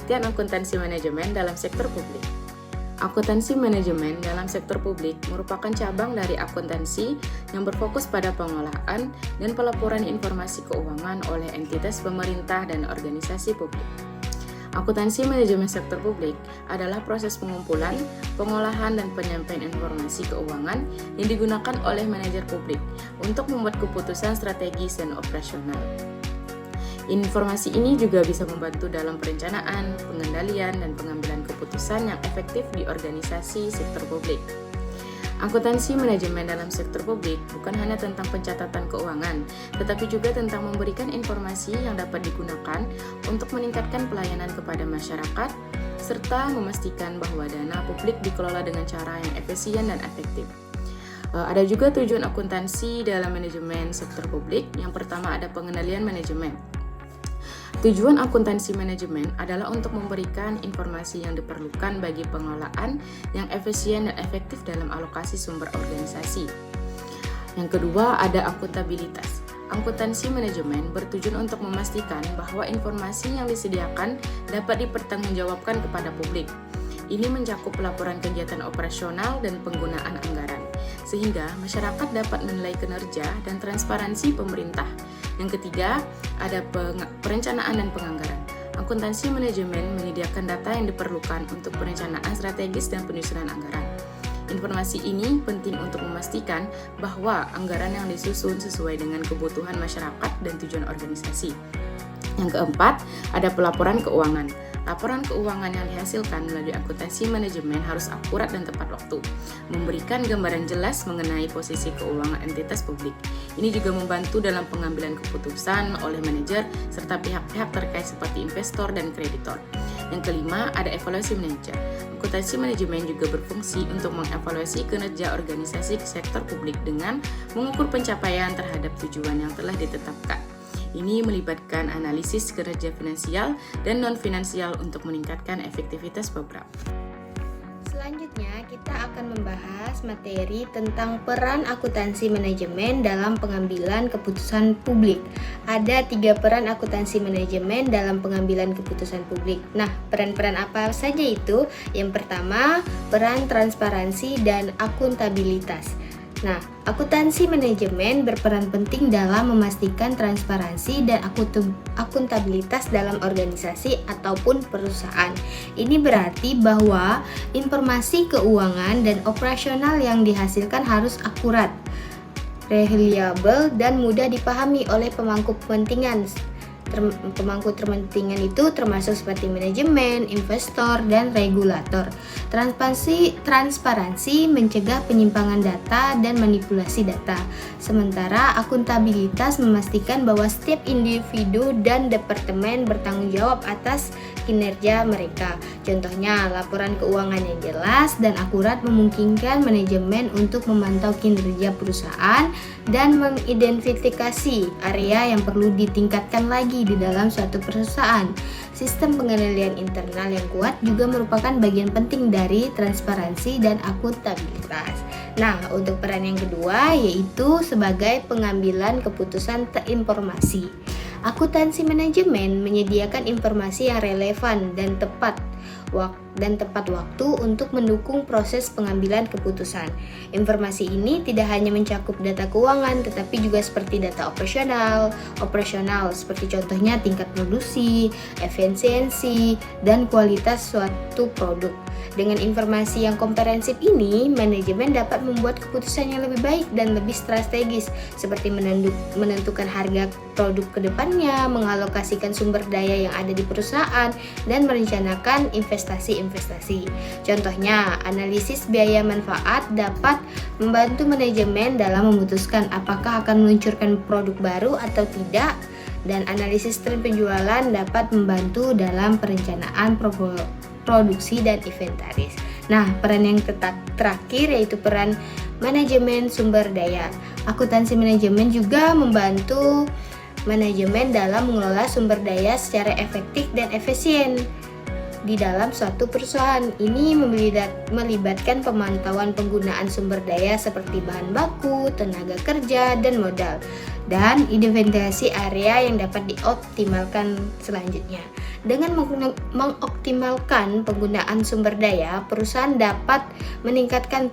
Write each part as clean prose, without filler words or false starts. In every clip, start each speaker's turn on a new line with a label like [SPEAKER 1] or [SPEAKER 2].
[SPEAKER 1] pengertian akuntansi manajemen dalam sektor publik. Akuntansi manajemen dalam sektor publik merupakan cabang dari akuntansi yang berfokus pada pengolahan dan pelaporan informasi keuangan oleh entitas pemerintah dan organisasi publik. Akuntansi manajemen sektor publik adalah proses pengumpulan, pengolahan, dan penyampaian informasi keuangan yang digunakan oleh manajer publik untuk membuat keputusan strategis dan operasional. Informasi ini juga bisa membantu dalam perencanaan, pengendalian, dan pengambilan keputusan yang efektif di organisasi sektor publik. Akuntansi manajemen dalam sektor publik bukan hanya tentang pencatatan keuangan, tetapi juga tentang memberikan informasi yang dapat digunakan untuk meningkatkan pelayanan kepada masyarakat, serta memastikan bahwa dana publik dikelola dengan cara yang efisien dan efektif. Ada juga tujuan akuntansi dalam manajemen sektor publik. Yang pertama ada pengendalian manajemen. Tujuan akuntansi manajemen adalah untuk memberikan informasi yang diperlukan bagi pengelolaan yang efisien dan efektif dalam alokasi sumber organisasi. Yang kedua, ada akuntabilitas. Akuntansi manajemen bertujuan untuk memastikan bahwa informasi yang disediakan dapat dipertanggungjawabkan kepada publik. Ini mencakup laporan kegiatan operasional dan penggunaan anggaran, sehingga masyarakat dapat menilai kinerja dan transparansi pemerintah. Yang ketiga, ada perencanaan dan penganggaran. Akuntansi manajemen menyediakan data yang diperlukan untuk perencanaan strategis dan penyusunan anggaran. Informasi ini penting untuk memastikan bahwa anggaran yang disusun sesuai dengan kebutuhan masyarakat dan tujuan organisasi. Yang keempat, ada pelaporan keuangan. Laporan keuangan yang dihasilkan melalui akuntansi manajemen harus akurat dan tepat waktu, memberikan gambaran jelas mengenai posisi keuangan entitas publik. Ini juga membantu dalam pengambilan keputusan oleh manajer serta pihak-pihak terkait seperti investor dan kreditor. Yang kelima, ada evaluasi manajer. Akuntansi manajemen juga berfungsi untuk mengevaluasi kinerja organisasi sektor publik dengan mengukur pencapaian terhadap tujuan yang telah ditetapkan. Ini melibatkan analisis kinerja finansial dan non-finansial untuk meningkatkan efektivitas program.
[SPEAKER 2] Selanjutnya, kita akan membahas materi tentang peran akuntansi manajemen dalam pengambilan keputusan publik. Ada 3 peran akuntansi manajemen dalam pengambilan keputusan publik. Nah, peran-peran apa saja itu? Yang pertama, peran transparansi dan akuntabilitas. Nah, akuntansi manajemen berperan penting dalam memastikan transparansi dan akuntabilitas dalam organisasi ataupun perusahaan. Ini berarti bahwa informasi keuangan dan operasional yang dihasilkan harus akurat, reliabel, dan mudah dipahami oleh pemangku kepentingan. Pemangku kepentingan itu termasuk seperti manajemen, investor, dan regulator. Transparansi mencegah penyimpangan data dan manipulasi data. Sementara akuntabilitas memastikan bahwa setiap individu dan departemen bertanggung jawab atas kinerja mereka. Contohnya, laporan keuangan yang jelas dan akurat memungkinkan manajemen untuk memantau kinerja perusahaan dan mengidentifikasi area yang perlu ditingkatkan lagi di dalam suatu perusahaan. Sistem pengendalian internal yang kuat juga merupakan bagian penting dari transparansi dan akuntabilitas. Nah, untuk peran yang kedua yaitu sebagai pengambilan keputusan terinformasi. Akuntansi manajemen menyediakan informasi yang relevan dan tepat waktu untuk mendukung proses pengambilan keputusan. Informasi ini tidak hanya mencakup data keuangan, tetapi juga seperti data operasional seperti contohnya tingkat produksi, efisiensi, dan kualitas suatu produk. Dengan informasi yang komprehensif ini, manajemen dapat membuat keputusan yang lebih baik dan lebih strategis, seperti menentukan harga produk ke depannya, mengalokasikan sumber daya yang ada di perusahaan, dan merencanakan investasi. Contohnya, analisis biaya manfaat dapat membantu manajemen dalam memutuskan apakah akan meluncurkan produk baru atau tidak, dan analisis tren penjualan dapat membantu dalam perencanaan produksi dan inventaris. Nah, peran yang terakhir yaitu peran manajemen sumber daya. Akuntansi manajemen juga membantu manajemen dalam mengelola sumber daya secara efektif dan efisien. di dalam suatu perusahaan. Ini melibatkan pemantauan penggunaan sumber daya seperti bahan baku, tenaga kerja, dan modal, dan identifikasi area yang dapat dioptimalkan selanjutnya. Dengan mengoptimalkan penggunaan sumber daya, perusahaan dapat meningkatkan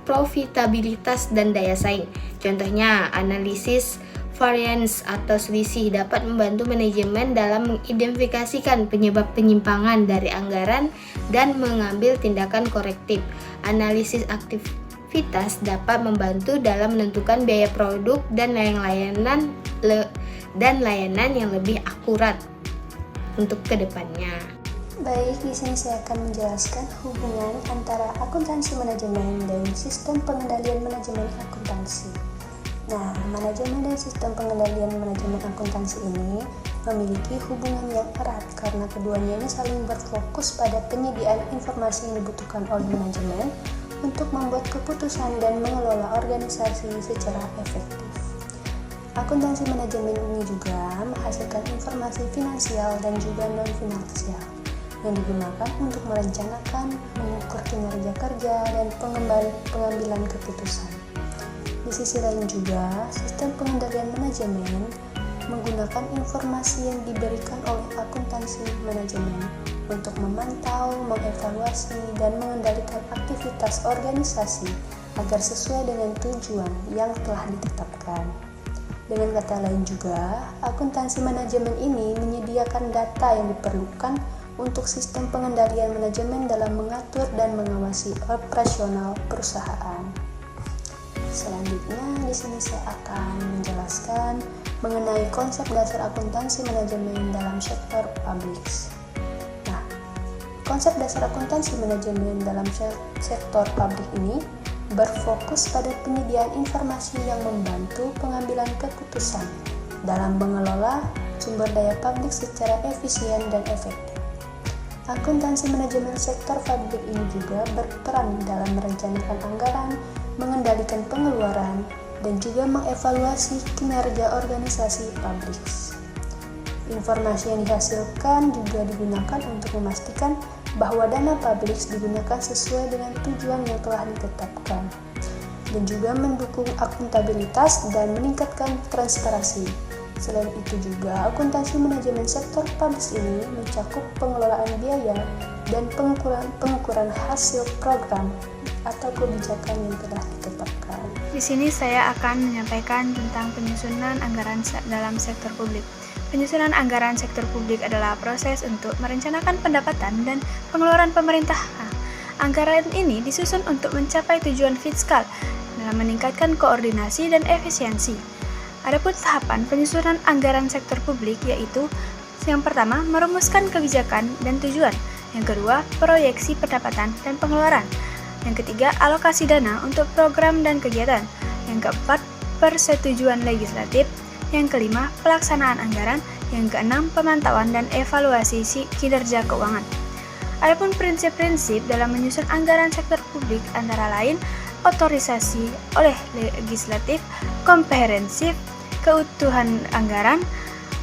[SPEAKER 2] profitabilitas dan daya saing. Contohnya, analisis variance atau selisih dapat membantu manajemen dalam mengidentifikasikan penyebab penyimpangan dari anggaran dan mengambil tindakan korektif. Analisis aktivitas dapat membantu dalam menentukan biaya produk dan layanan yang lebih akurat untuk kedepannya.
[SPEAKER 3] Baik, di sini saya akan menjelaskan hubungan antara akuntansi manajemen dan sistem pengendalian manajemen akuntansi. Nah, manajemen dan sistem pengendalian manajemen akuntansi ini memiliki hubungan yang erat karena keduanya ini saling berfokus pada penyediaan informasi yang dibutuhkan oleh manajemen untuk membuat keputusan dan mengelola organisasi secara efektif. Akuntansi manajemen ini juga menghasilkan informasi finansial dan juga non-finansial yang digunakan untuk merencanakan, mengukur kinerja kerja, dan pengambilan keputusan. Di sisi lain juga, sistem pengendalian manajemen menggunakan informasi yang diberikan oleh akuntansi manajemen untuk memantau, mengevaluasi, dan mengendalikan aktivitas organisasi agar sesuai dengan tujuan yang telah ditetapkan. Dengan kata lain juga, akuntansi manajemen ini menyediakan data yang diperlukan untuk sistem pengendalian manajemen dalam mengatur dan mengawasi operasional perusahaan. Selanjutnya, di sini saya akan menjelaskan mengenai konsep dasar akuntansi manajemen dalam sektor publik. Nah, konsep dasar akuntansi manajemen dalam sektor publik ini berfokus pada penyediaan informasi yang membantu pengambilan keputusan dalam mengelola sumber daya publik secara efisien dan efektif. Akuntansi manajemen sektor publik ini juga berperan dalam merencanakan anggaran, mengendalikan pengeluaran, dan juga mengevaluasi kinerja organisasi publik. Informasi yang dihasilkan juga digunakan untuk memastikan bahwa dana publik digunakan sesuai dengan tujuan yang telah ditetapkan, dan juga mendukung akuntabilitas dan meningkatkan transparansi. Selain itu juga, akuntansi manajemen sektor publik ini mencakup pengelolaan biaya dan pengukuran hasil program atau kebijakan yang telah ditetapkan.
[SPEAKER 4] Di sini saya akan menyampaikan tentang penyusunan anggaran dalam sektor publik. Penyusunan anggaran sektor publik adalah proses untuk merencanakan pendapatan dan pengeluaran pemerintah. Anggaran ini disusun untuk mencapai tujuan fiskal dalam meningkatkan koordinasi dan efisiensi. Adapun tahapan penyusunan anggaran sektor publik yaitu yang pertama, merumuskan kebijakan dan tujuan. Yang kedua, proyeksi pendapatan dan pengeluaran. Yang ketiga, alokasi dana untuk program dan kegiatan. Yang keempat, persetujuan legislatif. Yang kelima, pelaksanaan anggaran. Yang keenam, pemantauan dan evaluasi kinerja keuangan. Adapun prinsip-prinsip dalam menyusun anggaran sektor publik antara lain otorisasi oleh legislatif, komprehensif, keutuhan anggaran,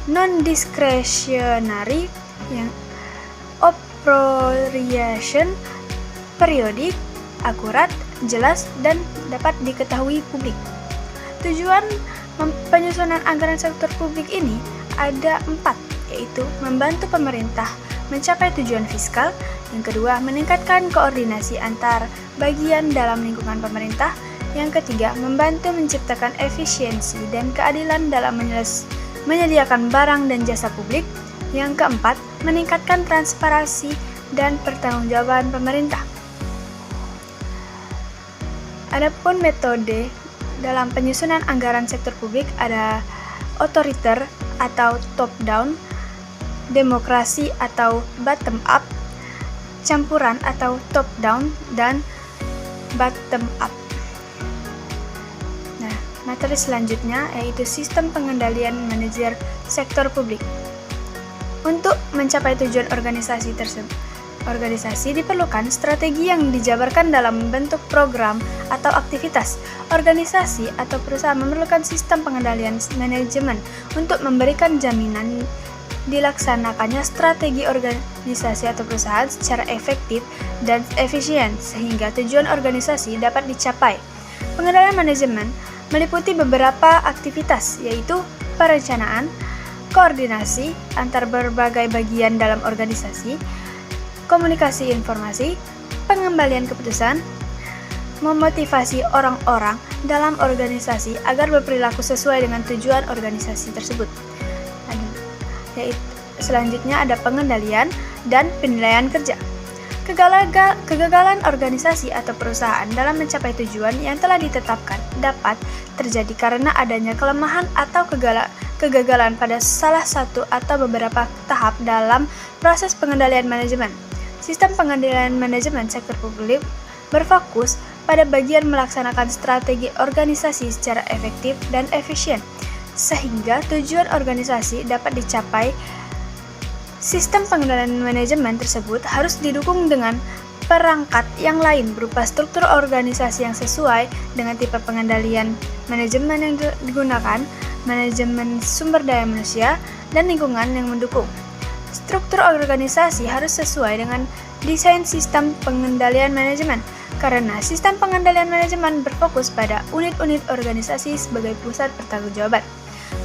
[SPEAKER 4] non-discretionary, yang appropriation, periodik, akurat, jelas, dan dapat diketahui publik. Tujuan penyusunan anggaran sektor publik ini ada 4, yaitu membantu pemerintah mencapai tujuan fiskal. Yang kedua, meningkatkan koordinasi antar bagian dalam lingkungan pemerintah. Yang ketiga, membantu menciptakan efisiensi dan keadilan dalam menyediakan barang dan jasa publik. Yang keempat, meningkatkan transparansi dan pertanggungjawaban pemerintah. Adapun metode dalam penyusunan anggaran sektor publik ada otoriter atau top down, demokrasi atau bottom up, campuran atau top down, dan bottom up. Nah, materi selanjutnya yaitu sistem pengendalian manajer sektor publik. Untuk mencapai tujuan organisasi diperlukan strategi yang dijabarkan dalam bentuk program atau aktivitas. Organisasi atau perusahaan memerlukan sistem pengendalian manajemen untuk memberikan jaminan dilaksanakannya strategi organisasi atau perusahaan secara efektif dan efisien sehingga tujuan organisasi dapat dicapai. Pengendalian manajemen meliputi beberapa aktivitas yaitu perencanaan, koordinasi antar berbagai bagian dalam organisasi, komunikasi informasi, pengembalian keputusan, memotivasi orang-orang dalam organisasi agar berperilaku sesuai dengan tujuan organisasi tersebut. Selanjutnya ada pengendalian dan penilaian kerja. Kegagalan organisasi atau perusahaan dalam mencapai tujuan yang telah ditetapkan dapat terjadi karena adanya kelemahan atau kegagalan pada salah satu atau beberapa tahap dalam proses pengendalian manajemen. Sistem pengendalian manajemen sektor publik berfokus pada bagian melaksanakan strategi organisasi secara efektif dan efisien, sehingga tujuan organisasi dapat dicapai. Sistem pengendalian manajemen tersebut harus didukung dengan perangkat yang lain berupa struktur organisasi yang sesuai dengan tipe pengendalian manajemen yang digunakan, manajemen sumber daya manusia, dan lingkungan yang mendukung. Struktur organisasi harus sesuai dengan desain sistem pengendalian manajemen, karena sistem pengendalian manajemen berfokus pada unit-unit organisasi sebagai pusat pertanggungjawaban.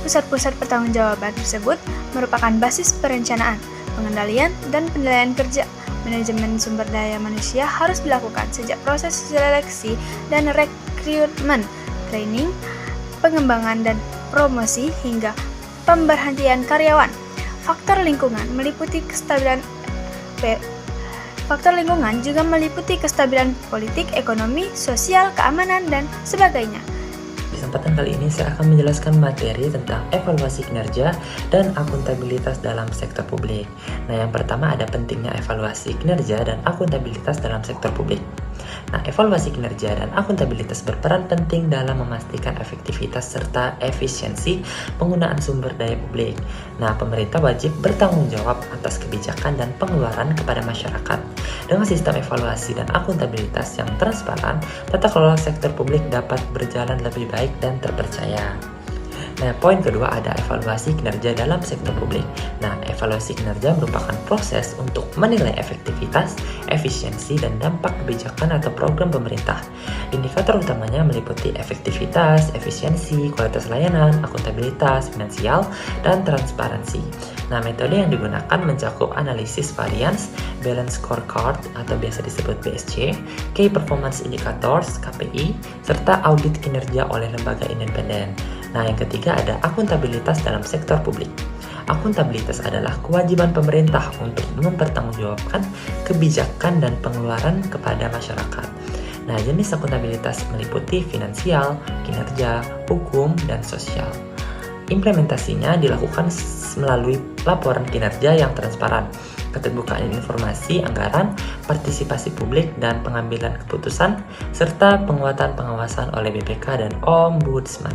[SPEAKER 4] Pusat-pusat pertanggungjawaban tersebut merupakan basis perencanaan, pengendalian, dan penilaian kerja. Manajemen sumber daya manusia harus dilakukan sejak proses seleksi dan rekrutmen, training, pengembangan dan promosi hingga pemberhentian karyawan. Faktor lingkungan juga meliputi kestabilan politik, ekonomi, sosial, keamanan, dan sebagainya.
[SPEAKER 5] Kesempatan kali ini saya akan menjelaskan materi tentang evaluasi kinerja dan akuntabilitas dalam sektor publik. Nah, yang pertama ada pentingnya evaluasi kinerja dan akuntabilitas dalam sektor publik. Nah, evaluasi kinerja dan akuntabilitas berperan penting dalam memastikan efektivitas serta efisiensi penggunaan sumber daya publik. Nah, pemerintah wajib bertanggung jawab atas kebijakan dan pengeluaran kepada masyarakat. Dengan sistem evaluasi dan akuntabilitas yang transparan, tata kelola sektor publik dapat berjalan lebih baik dan terpercaya. Nah, poin kedua ada evaluasi kinerja dalam sektor publik. Nah, evaluasi kinerja merupakan proses untuk menilai efektivitas, efisiensi, dan dampak kebijakan atau program pemerintah. Indikator utamanya meliputi efektivitas, efisiensi, kualitas layanan, akuntabilitas, finansial, dan transparansi. Nah, metode yang digunakan mencakup analisis variance, balance scorecard atau biasa disebut BSC, Key Performance Indicators (KPI), serta audit kinerja oleh lembaga independen. Nah, yang ketiga ada akuntabilitas dalam sektor publik. Akuntabilitas adalah kewajiban pemerintah untuk mempertanggungjawabkan kebijakan dan pengeluaran kepada masyarakat. Nah, jenis akuntabilitas meliputi finansial, kinerja, hukum, dan sosial. Implementasinya dilakukan melalui laporan kinerja yang transparan, keterbukaan informasi anggaran, partisipasi publik dan pengambilan keputusan, serta penguatan pengawasan oleh BPK dan Ombudsman.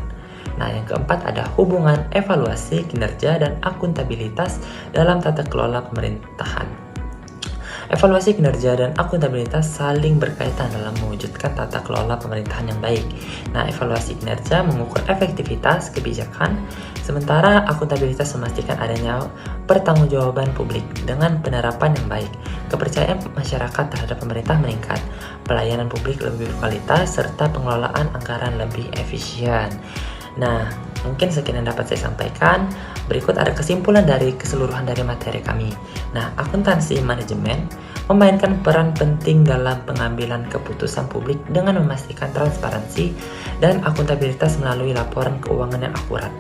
[SPEAKER 5] Nah, yang keempat ada hubungan evaluasi kinerja dan akuntabilitas dalam tata kelola pemerintahan. Evaluasi kinerja dan akuntabilitas saling berkaitan dalam mewujudkan tata kelola pemerintahan yang baik. Nah, evaluasi kinerja mengukur efektivitas kebijakan, sementara akuntabilitas memastikan adanya pertanggungjawaban publik. Dengan penerapan yang baik, kepercayaan masyarakat terhadap pemerintah meningkat, pelayanan publik lebih berkualitas, serta pengelolaan anggaran lebih efisien. Nah, mungkin sekian yang dapat saya sampaikan. Berikut ada kesimpulan dari keseluruhan dari materi kami. Nah, akuntansi manajemen memainkan peran penting dalam pengambilan keputusan publik dengan memastikan transparansi dan akuntabilitas melalui laporan keuangan yang akurat,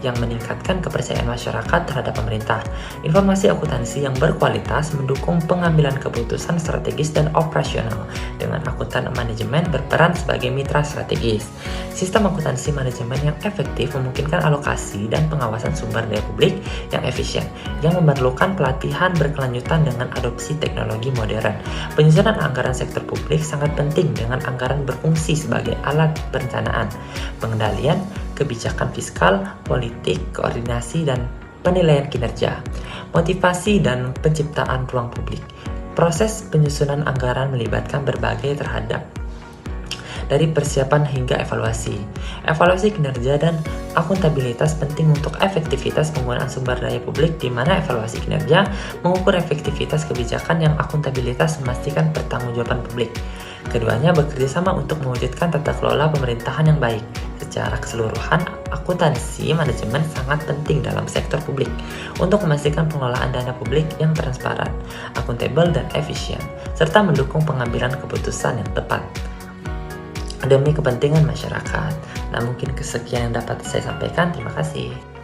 [SPEAKER 5] yang meningkatkan kepercayaan masyarakat terhadap pemerintah. Informasi akuntansi yang berkualitas mendukung pengambilan keputusan strategis dan operasional, dengan akuntan manajemen berperan sebagai mitra strategis. Sistem akuntansi manajemen yang efektif memungkinkan alokasi dan pengawasan sumber daya publik yang efisien, yang memerlukan pelatihan berkelanjutan dengan adopsi teknologi modern. Penyusunan anggaran sektor publik sangat penting dengan anggaran berfungsi sebagai alat perencanaan, pengendalian, kebijakan fiskal, politik, koordinasi, dan penilaian kinerja, motivasi dan penciptaan ruang publik. Proses penyusunan anggaran melibatkan berbagai dari persiapan hingga evaluasi. Evaluasi kinerja dan akuntabilitas penting untuk efektivitas penggunaan sumber daya publik, di mana evaluasi kinerja mengukur efektivitas kebijakan yang akuntabilitas memastikan pertanggungjawaban publik. Keduanya bekerja sama untuk mewujudkan tata kelola pemerintahan yang baik. Secara keseluruhan, akuntansi manajemen sangat penting dalam sektor publik untuk memastikan pengelolaan dana publik yang transparan, akuntabel, dan efisien, serta mendukung pengambilan keputusan yang tepat demi kepentingan masyarakat. Nah, mungkin kesekian yang dapat saya sampaikan. Terima kasih.